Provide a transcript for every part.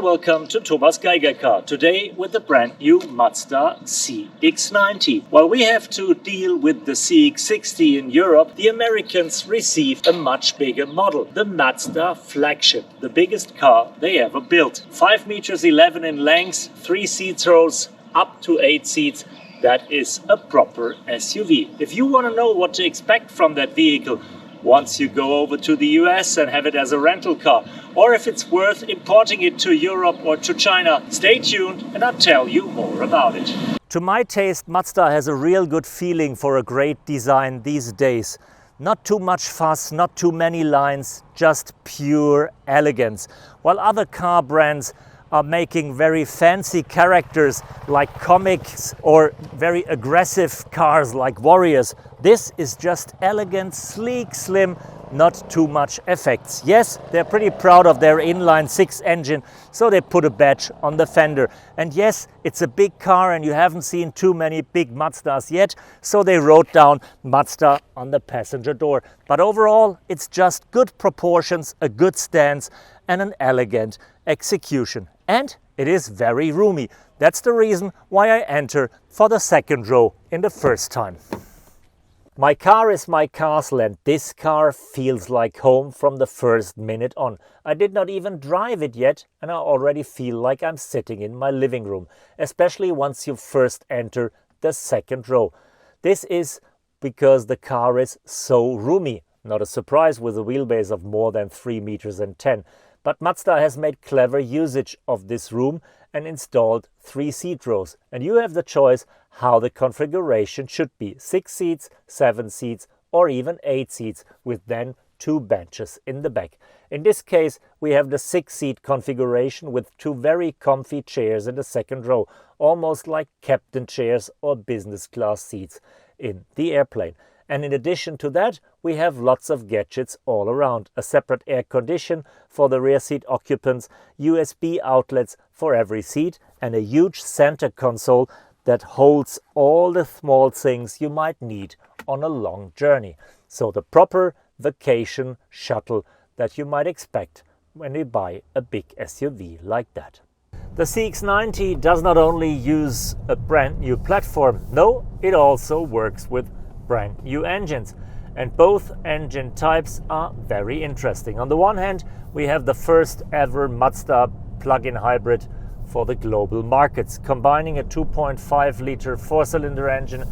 welcome to Thomas Geiger Car. Today with the brand new Mazda CX-90. While we have to deal with the CX-60 in Europe, the Americans received a much bigger model, the Mazda flagship, the biggest car they ever built. 5 meters 11 in length, 3 seat rows, up to 8 seats. That is a proper SUV. If you want to know what to expect from that vehicle once you go over to the US and have it as a rental car, or if it's worth importing it to Europe or to China, stay tuned and I'll tell you more about it. To my taste, Mazda has a real good feeling for a great design these days. Not too much fuss, not too many lines, just pure elegance. While other car brands are making very fancy characters like comics or very aggressive cars like Warriors, this is just elegant, sleek, slim, not too much effects. Yes, they're pretty proud of their inline-6 engine, so they put a badge on the fender. And yes, it's a big car and you haven't seen too many big Mazdas yet, so they wrote down Mazda on the passenger door. But overall, it's just good proportions, a good stance and an elegant execution. And it is very roomy. That's the reason why I enter for the second row in the first time. My car is my castle and this car feels like home from the first minute on. I did not even drive it yet and I already feel like I'm sitting in my living room, especially once you first enter the second row. This is because the car is so roomy. Not a surprise with a wheelbase of more than 3 meters and 10. But Mazda has made clever usage of this room and installed 3 seat rows. And you have the choice how the configuration should be. 6 seats, 7 seats or even 8 seats with then 2 benches in the back. In this case we have the 6-seat configuration with 2 very comfy chairs in the second row. Almost like captain chairs or business class seats in the airplane. And in addition to that, we have lots of gadgets all around. A separate air condition for the rear seat occupants, USB outlets for every seat, and a huge center console that holds all the small things you might need on a long journey. So the proper vacation shuttle that you might expect when you buy a big SUV like that. The CX-90 does not only use a brand new platform, no, it also works with brand new engines, and both engine types are very interesting. On the one hand, we have the first ever Mazda plug-in hybrid for the global markets, combining a 2.5 liter 4-cylinder engine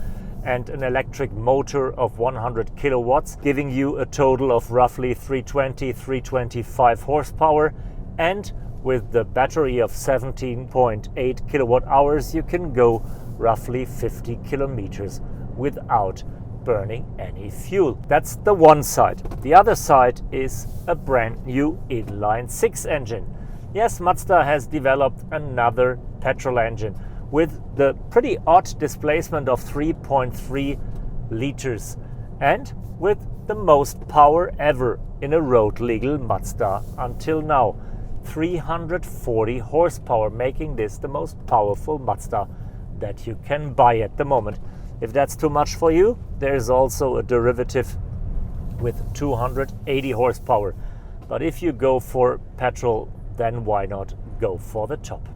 and an electric motor of 100 kilowatts, giving you a total of roughly 325 horsepower, and with the battery of 17.8 kilowatt hours you can go roughly 50 kilometers without burning any fuel. That's the one side. The other side is a brand new inline-6 engine. Yes, Mazda has developed another petrol engine with the pretty odd displacement of 3.3 liters and with the most power ever in a road-legal Mazda until now. 340 horsepower, making this the most powerful Mazda that you can buy at the moment. If that's too much for you, there is also a derivative with 280 horsepower. But if you go for petrol, then why not go for the top?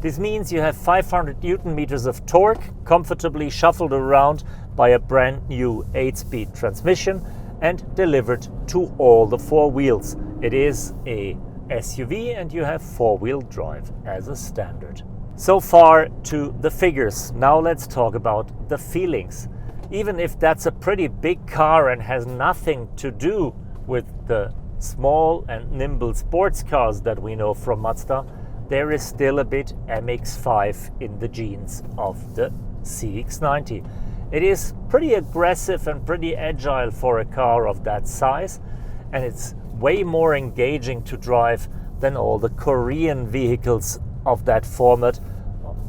This means you have 500 Newton meters of torque, comfortably shuffled around by a brand new 8-speed transmission and delivered to all the 4 wheels. It is a SUV and you have 4-wheel drive as a standard. So far to the figures. Now let's talk about the feelings. Even if that's a pretty big car and has nothing to do with the small and nimble sports cars that we know from Mazda, there is still a bit MX-5 in the genes of the CX-90. It is pretty aggressive and pretty agile for a car of that size, and it's way more engaging to drive than all the Korean vehicles of that format,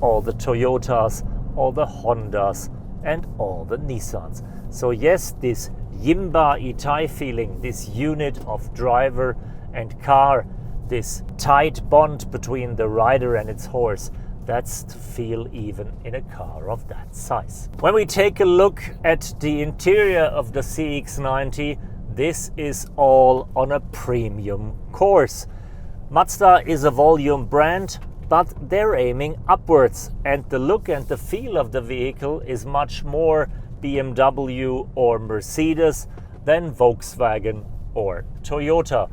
all the Toyotas, all the Hondas and all the Nissans. So yes, this Yimba Itai feeling, this unit of driver and car, this tight bond between the rider and its horse, that's to feel even in a car of that size. When we take a look at the interior of the CX-90, this is all on a premium course. Mazda is a volume brand, but they're aiming upwards, and the look and the feel of the vehicle is much more BMW or Mercedes than Volkswagen or Toyota.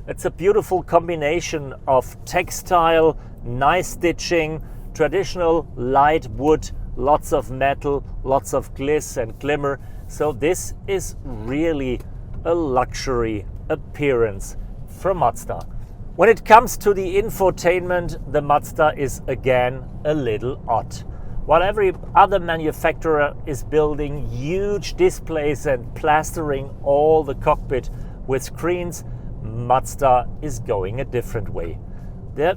It's a beautiful combination of textile, nice stitching, traditional light wood, lots of metal, lots of gliss and glimmer. So this is really a luxury appearance from Mazda. When it comes to the infotainment, the Mazda is again a little odd. While every other manufacturer is building huge displays and plastering all the cockpit with screens, Mazda is going a different way. They're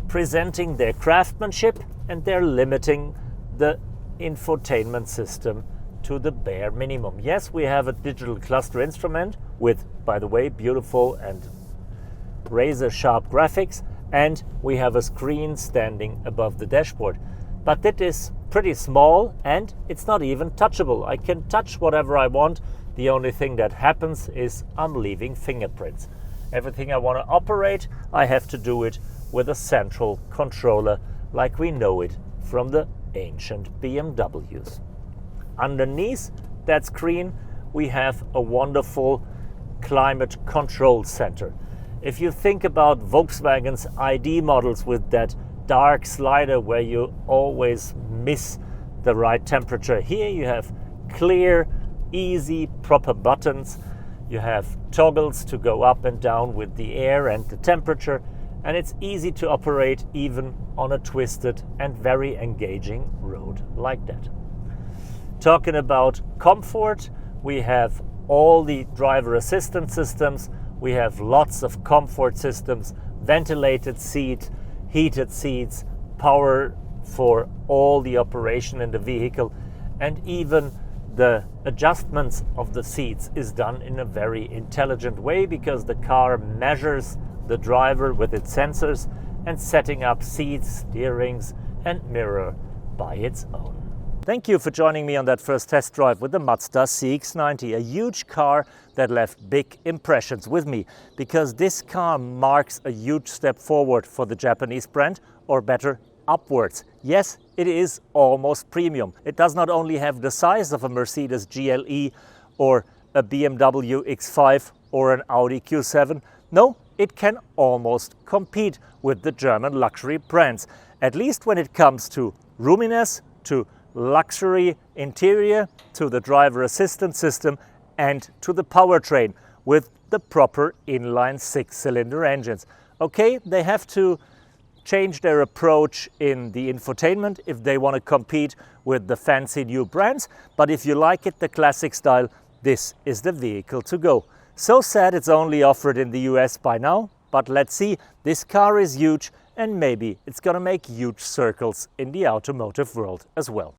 presenting their craftsmanship and they're limiting the infotainment system to the bare minimum. Yes, we have a digital cluster instrument with, by the way, beautiful and razor sharp graphics, and we have a screen standing above the dashboard. But that is pretty small and it's not even touchable. I can touch whatever I want. The only thing that happens is I'm leaving fingerprints. Everything I want to operate, I have to do it with a central controller like we know it from the ancient BMWs. Underneath that screen, we have a wonderful climate control center. If you think about Volkswagen's ID models with that dark slider where you always miss the right temperature, here you have clear, easy, proper buttons. You have toggles to go up and down with the air and the temperature, and it's easy to operate even on a twisted and very engaging road like that. Talking about comfort, we have all the driver assistance systems, we have lots of comfort systems, ventilated seat, heated seats, power for all the operation in the vehicle, and even the adjustments of the seats is done in a very intelligent way because the car measures the driver with its sensors and setting up seats, steerings and mirror by its own. Thank you for joining me on that first test drive with the Mazda CX-90, a huge car that left big impressions with me because this car marks a huge step forward for the Japanese brand, or better, upwards. Yes, it is almost premium. It does not only have the size of a Mercedes GLE or a BMW X5 or an Audi Q7. No, it can almost compete with the German luxury brands, at least when it comes to roominess, to luxury interior, to the driver assistance system and to the powertrain with the proper inline 6-cylinder engines. Okay, they have to change their approach in the infotainment if they want to compete with the fancy new brands, but if you like it the classic style, this is the vehicle to go. So sad it's only offered in the US by now, but let's see, this car is huge and maybe it's gonna make huge circles in the automotive world as well.